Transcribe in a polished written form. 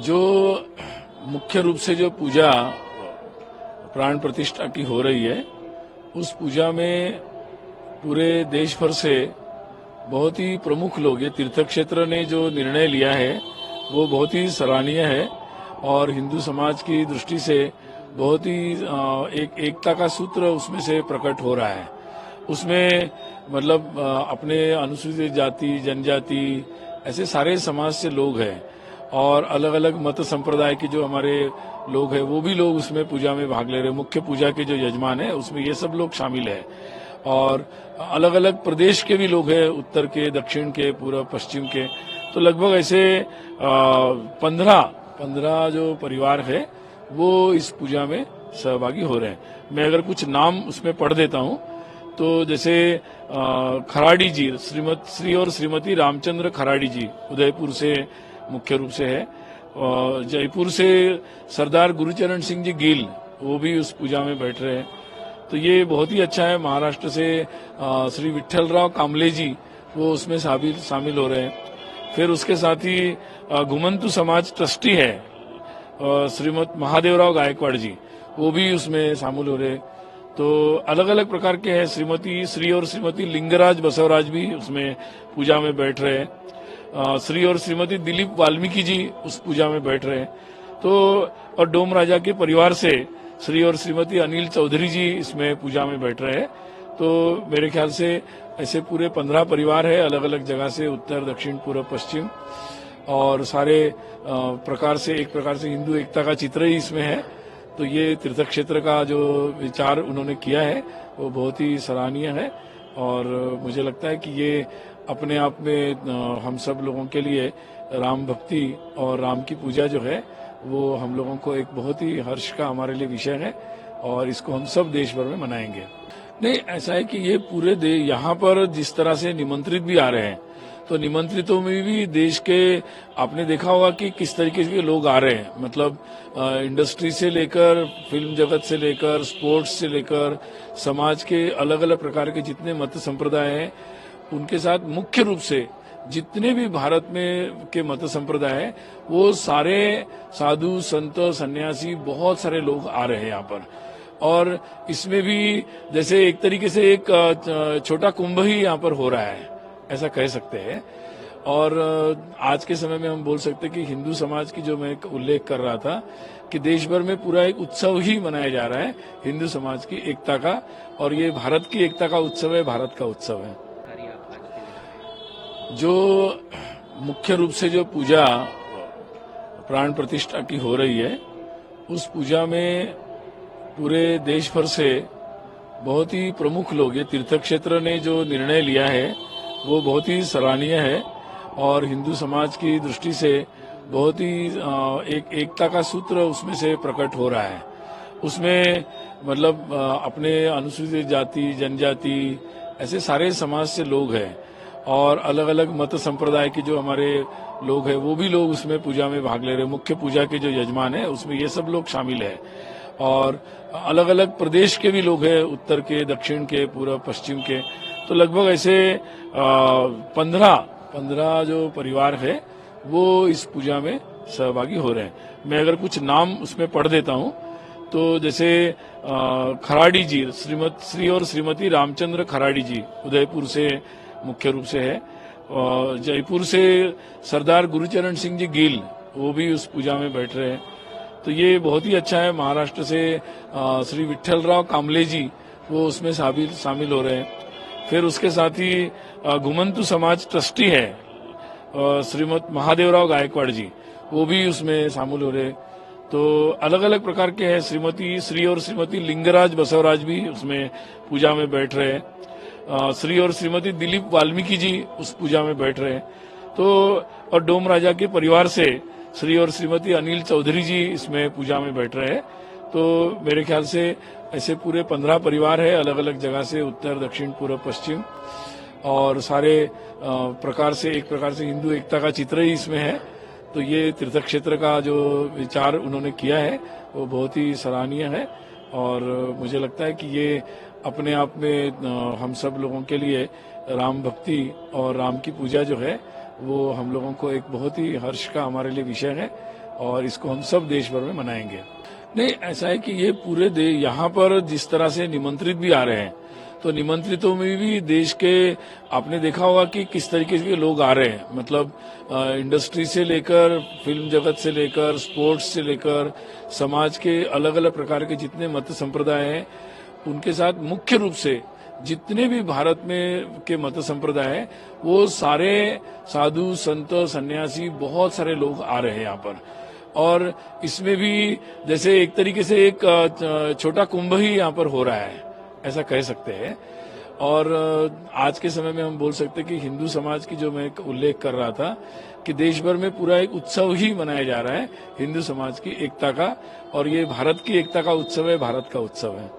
जो मुख्य रूप से जो पूजा प्राण प्रतिष्ठा की हो रही है, उस पूजा में पूरे देश भर से बहुत ही प्रमुख लोग, ये तीर्थ क्षेत्र ने जो निर्णय लिया है वो बहुत ही सराहनीय है और हिंदू समाज की दृष्टि से बहुत ही एक एकता का सूत्र उसमें से प्रकट हो रहा है। उसमें मतलब अपने अनुसूचित जाति, जनजाति, ऐसे सारे समाज से लोग हैं और अलग अलग मत संप्रदाय के जो हमारे लोग हैं वो भी लोग उसमें पूजा में भाग ले रहे हैं। मुख्य पूजा के जो यजमान है उसमें ये सब लोग शामिल है और अलग अलग प्रदेश के भी लोग हैं, उत्तर के, दक्षिण के, पूर्व, पश्चिम के। तो लगभग ऐसे 15 जो परिवार है वो इस पूजा में सहभागी हो रहे हैं। मैं अगर कुछ नाम उसमें पढ़ देता हूं तो जैसे खराड़ी जी, श्री और श्रीमती रामचंद्र खराड़ी जी उदयपुर से मुख्य रूप से है, और जयपुर से सरदार गुरुचरण सिंह जी गिल वो भी उस पूजा में बैठ रहे हैं। तो ये बहुत ही अच्छा है। महाराष्ट्र से श्री विठ्ठलराव कामले जी वो उसमें शामिल हो रहे हैं। फिर उसके साथ ही घुमंतु समाज ट्रस्टी है श्रीमत महादेवराव गायकवाड़ जी, वो भी उसमें शामिल हो रहे हैं। तो अलग अलग प्रकार के हैं। श्री और श्रीमती लिंगराज बसवराज भी उसमें पूजा में बैठ रहे हैं। श्री और श्रीमती दिलीप वाल्मीकि जी उस पूजा में बैठ रहे हैं। तो और डोम राजा के परिवार से श्री और श्रीमती अनिल चौधरी जी इसमें पूजा में बैठ रहे हैं। तो मेरे ख्याल से ऐसे पूरे 15 परिवार है अलग अलग जगह से, उत्तर, दक्षिण, पूर्व, पश्चिम, और सारे प्रकार से एक प्रकार से हिंदू एकता का चित्र ही इसमें है। तो ये तीर्थ क्षेत्र का जो विचार उन्होंने किया है वो बहुत ही सराहनीय है और मुझे लगता है कि ये अपने आप में हम सब लोगों के लिए राम भक्ति और राम की पूजा जो है वो हम लोगों को एक बहुत ही हर्ष का हमारे लिए विषय है और इसको हम सब देश भर में मनाएंगे। नहीं, ऐसा है कि ये पूरे यहाँ पर जिस तरह से निमंत्रित भी आ रहे हैं, तो निमंत्रितों में भी देश के आपने देखा होगा कि किस तरीके के लोग आ रहे हैं। मतलब इंडस्ट्री से लेकर, फिल्म जगत से लेकर, स्पोर्ट्स से लेकर, समाज के अलग अलग प्रकार के जितने मत संप्रदाय हैं उनके साथ मुख्य रूप से जितने भी भारत में के मत संप्रदाय है वो सारे साधु, संत, सन्यासी, बहुत सारे लोग आ रहे हैं यहाँ पर। और इसमें भी जैसे एक तरीके से एक छोटा कुंभ ही यहाँ पर हो रहा है, ऐसा कह सकते हैं। और आज के समय में हम बोल सकते हैं कि हिंदू समाज की जो मैं उल्लेख कर रहा था कि देश भर में पूरा एक उत्सव ही मनाया जा रहा है हिंदू समाज की एकता का, और ये भारत की एकता का उत्सव है, भारत का उत्सव है। जो मुख्य रूप से जो पूजा प्राण प्रतिष्ठा की हो रही है, उस पूजा में पूरे देश भर से बहुत ही प्रमुख लोग, ये तीर्थ क्षेत्र ने जो निर्णय लिया है वो बहुत ही सराहनीय है और हिंदू समाज की दृष्टि से बहुत ही एक एकता का सूत्र उसमें से प्रकट हो रहा है। उसमें मतलब अपने अनुसूचित जाति, जनजाति, ऐसे सारे समाज से लोग हैं और अलग अलग मत संप्रदाय के जो हमारे लोग हैं वो भी लोग उसमें पूजा में भाग ले रहे हैं। मुख्य पूजा के जो यजमान है उसमें ये सब लोग शामिल है और अलग अलग प्रदेश के भी लोग हैं, उत्तर के, दक्षिण के, पूर्व, पश्चिम के। तो लगभग ऐसे 15 जो परिवार है वो इस पूजा में सहभागी हो रहे हैं। मैं अगर कुछ नाम उसमें पढ़ देता हूं तो जैसे खराड़ी जी, श्री और श्रीमती रामचंद्र खराड़ी जी उदयपुर से मुख्य रूप से है, और जयपुर से सरदार गुरुचरण सिंह जी गिल वो भी उस पूजा में बैठ रहे हैं। तो ये बहुत ही अच्छा है। महाराष्ट्र से श्री विठ्ठलराव कामले जी वो उसमें शामिल हो रहे हैं। फिर उसके साथ ही घुमंतु समाज ट्रस्टी है श्रीमत महादेवराव गायकवाड़ जी, वो भी उसमें शामिल हो रहे हैं। तो अलग अलग प्रकार के हैं। श्री और श्रीमती लिंगराज बसवराज भी उसमें पूजा में बैठ रहे हैं। श्री और श्रीमती दिलीप वाल्मीकि जी उस पूजा में बैठ रहे हैं। तो और डोम राजा के परिवार से श्री और श्रीमती अनिल चौधरी जी इसमें पूजा में बैठ रहे हैं। तो मेरे ख्याल से ऐसे पूरे 15 परिवार है अलग अलग जगह से, उत्तर, दक्षिण, पूर्व, पश्चिम, और सारे प्रकार से एक प्रकार से हिंदू एकता का चित्र ही इसमें है। तो ये तीर्थ क्षेत्र का जो विचार उन्होंने किया है वो बहुत ही सराहनीय है और मुझे लगता है कि ये अपने आप में हम सब लोगों के लिए राम भक्ति और राम की पूजा जो है वो हम लोगों को एक बहुत ही हर्ष का हमारे लिए विषय है और इसको हम सब देश भर में मनाएंगे। नहीं, ऐसा है कि ये पूरे यहाँ पर जिस तरह से निमंत्रित भी आ रहे हैं, तो निमंत्रितों में भी देश के आपने देखा होगा कि किस तरीके के लोग आ रहे हैं। मतलब इंडस्ट्री से लेकर, फिल्म जगत से लेकर, स्पोर्ट्स से लेकर, समाज के अलग अलग प्रकार के जितने मत संप्रदाय हैं, उनके साथ मुख्य रूप से जितने भी भारत में के मत संप्रदाय है, वो सारे साधु संत सन्यासी बहुत सारे लोग आ रहे हैं यहाँ पर। और इसमें भी जैसे एक तरीके से एक छोटा कुंभ ही यहाँ पर हो रहा है, ऐसा कह सकते हैं। और आज के समय में हम बोल सकते हैं कि हिंदू समाज की जो मैं उल्लेख कर रहा था कि देश भर में पूरा एक उत्सव ही मनाया जा रहा है हिंदू समाज की एकता का, और ये भारत की एकता का उत्सव है, भारत का उत्सव है।